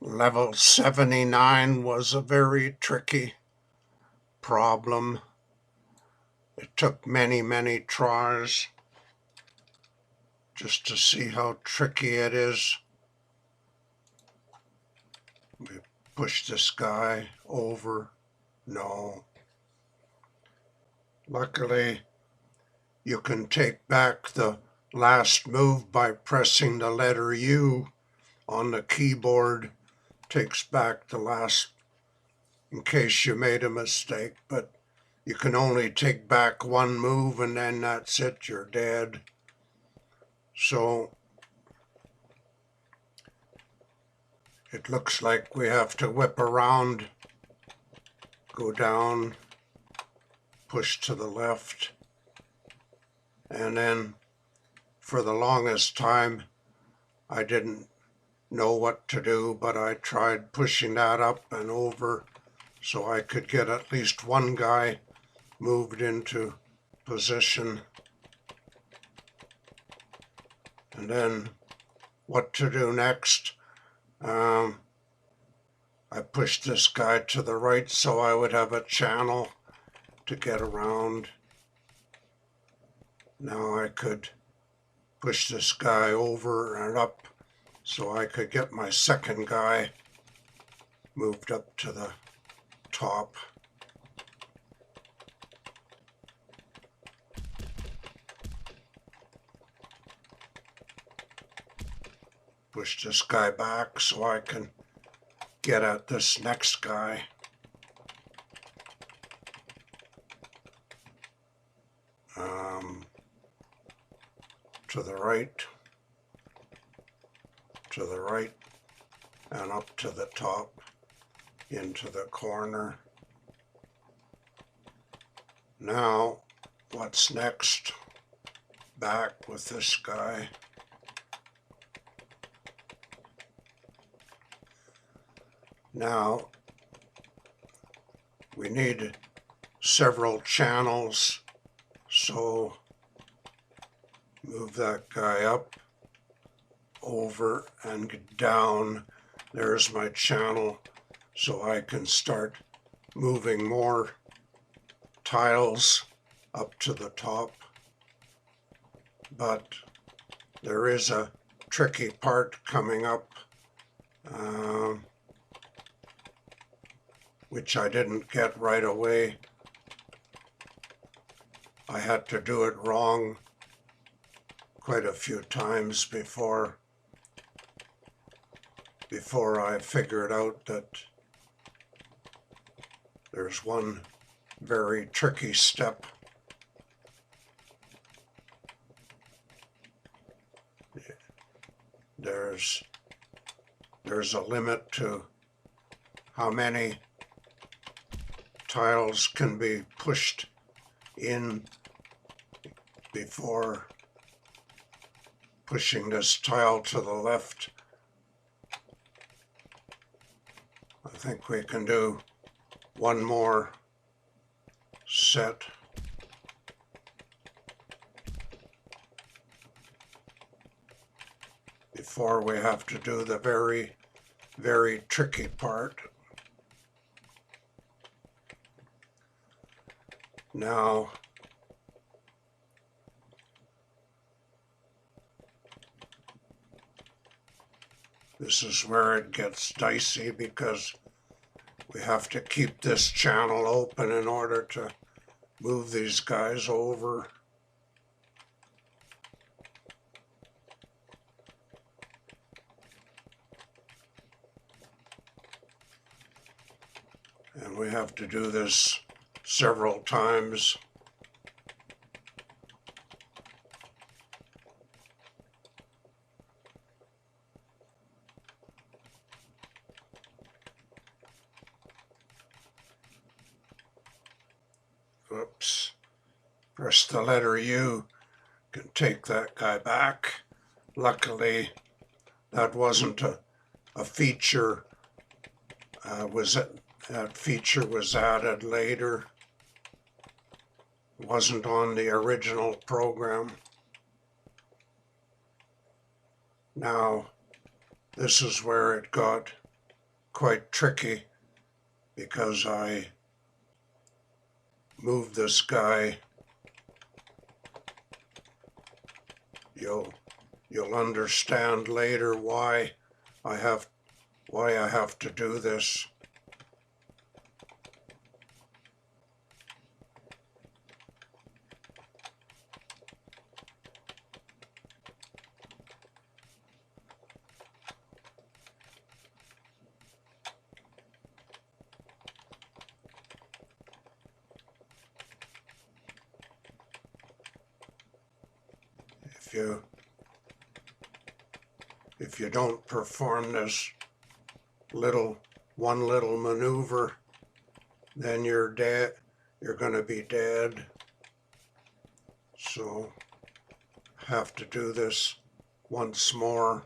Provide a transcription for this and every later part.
Level 79 was a very tricky problem. It took many tries just to see how tricky it is. We push this guy over. No. Luckily, you can take back the last move by pressing the letter U on the keyboard. Takes back the last in case you made a mistake, but you can only take back one move and then that's it, you're dead. So it looks like we have to whip around, go down, push to the left, and then for the longest time I didn't know what to do, but I tried pushing that up and over so I could get at least one guy moved into position. And then what to do next? I pushed this guy to the right so I would have a channel to get around. Now I could push this guy over and up so I could get my second guy moved up to the top. Push this guy back so I can get at this next guy. To the right, and up to the top, into the corner. Now, what's next? Back with this guy. Now, we need several channels, so move that guy up, over, and down. There's my channel, so I can start moving more tiles up to the top. But there is a tricky part coming up, which I didn't get right away. I had to do it wrong quite a few times before I figured out that there's one very tricky step. There's a limit to how many tiles can be pushed in before pushing this tile to the left. I think we can do one more set. Before we have to do the very tricky part. Now, this is where it gets dicey because we have to keep this channel open in order to move these guys over. And we have to do this several times. Oops. Press the letter U, can take that guy back. Luckily, that wasn't a feature. That feature was added later. It wasn't on the original program. Now, this is where it got quite tricky because I moved this guy. You'll understand later why I have to do this. If you don't perform this one little maneuver, then you're dead. You're going to be dead. So have to do this once more.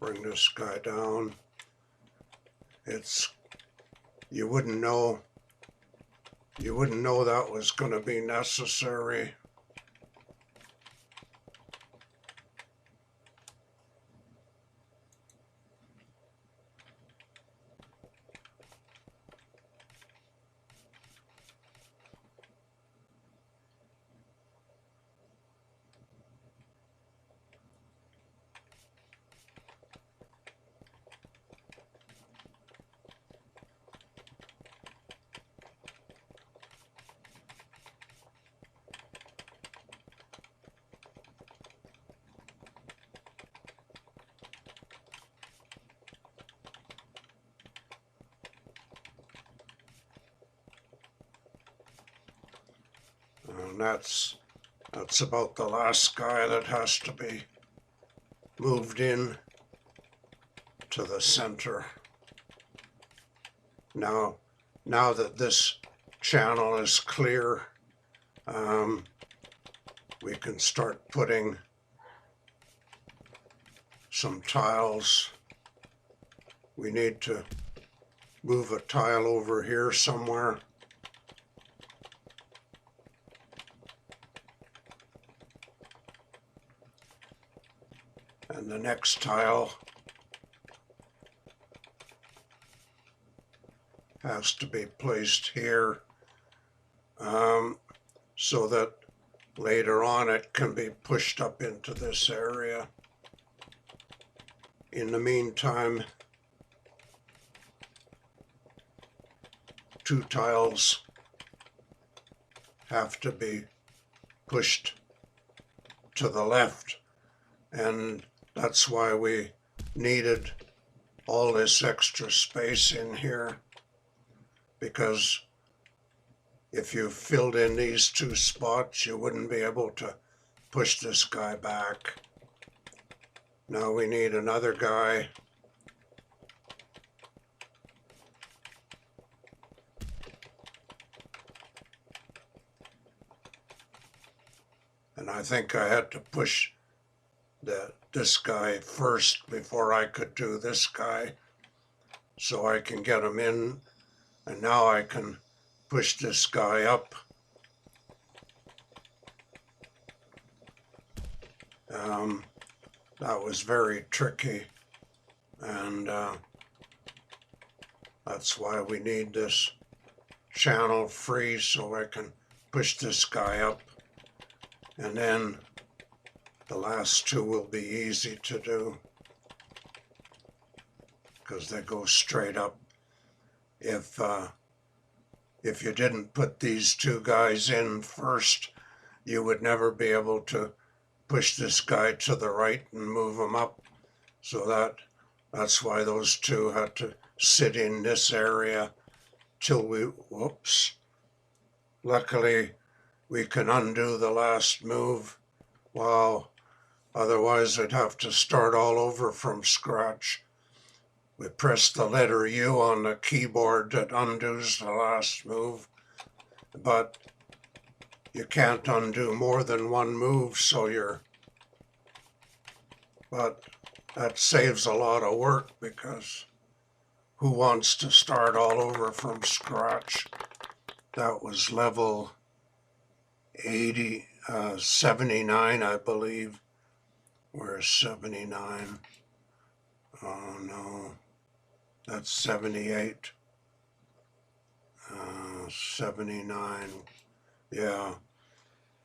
Bring this guy down. You wouldn't know that was going to be necessary. And that's about the last guy that has to be moved in to the center. Now that this channel is clear, we can start putting some tiles. We need to move a tile over here somewhere. And the next tile has to be placed here, so that later on it can be pushed up into this area. In the meantime, 2 tiles have to be pushed to the left, and that's why we needed all this extra space in here, because if you filled in these 2 spots, you wouldn't be able to push this guy back. Now we need another guy. And I think I had to push this guy first before I could do this guy, so I can get him in, and now I can push this guy up. That was very tricky, and that's why we need this channel free, so I can push this guy up, and then the last 2 will be easy to do because they go straight up. If you didn't put these 2 guys in first, you would never be able to push this guy to the right and move him up. So that's why those 2 had to sit in this area till whoops. Luckily, we can undo the last move. Wow. Otherwise, I'd have to start all over from scratch. We press the letter U on the keyboard that undoes the last move, but you can't undo more than 1 move, but that saves a lot of work, because who wants to start all over from scratch? That was level 79, I believe. Where's 79? Oh no, that's 78. 79. Yeah,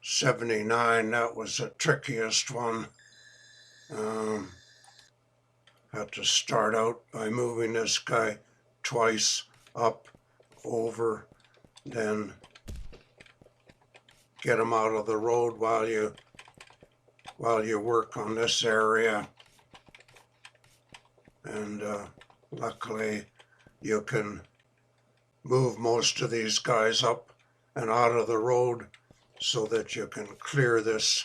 79, that was the trickiest one. Had to start out by moving this guy twice up, over, then get him out of the road while you work on this area. And luckily you can move most of these guys up and out of the road so that you can clear this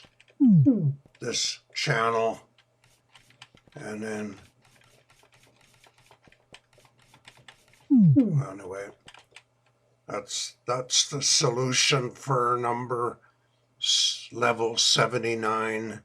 channel. And then anyway, that's the solution for level 79.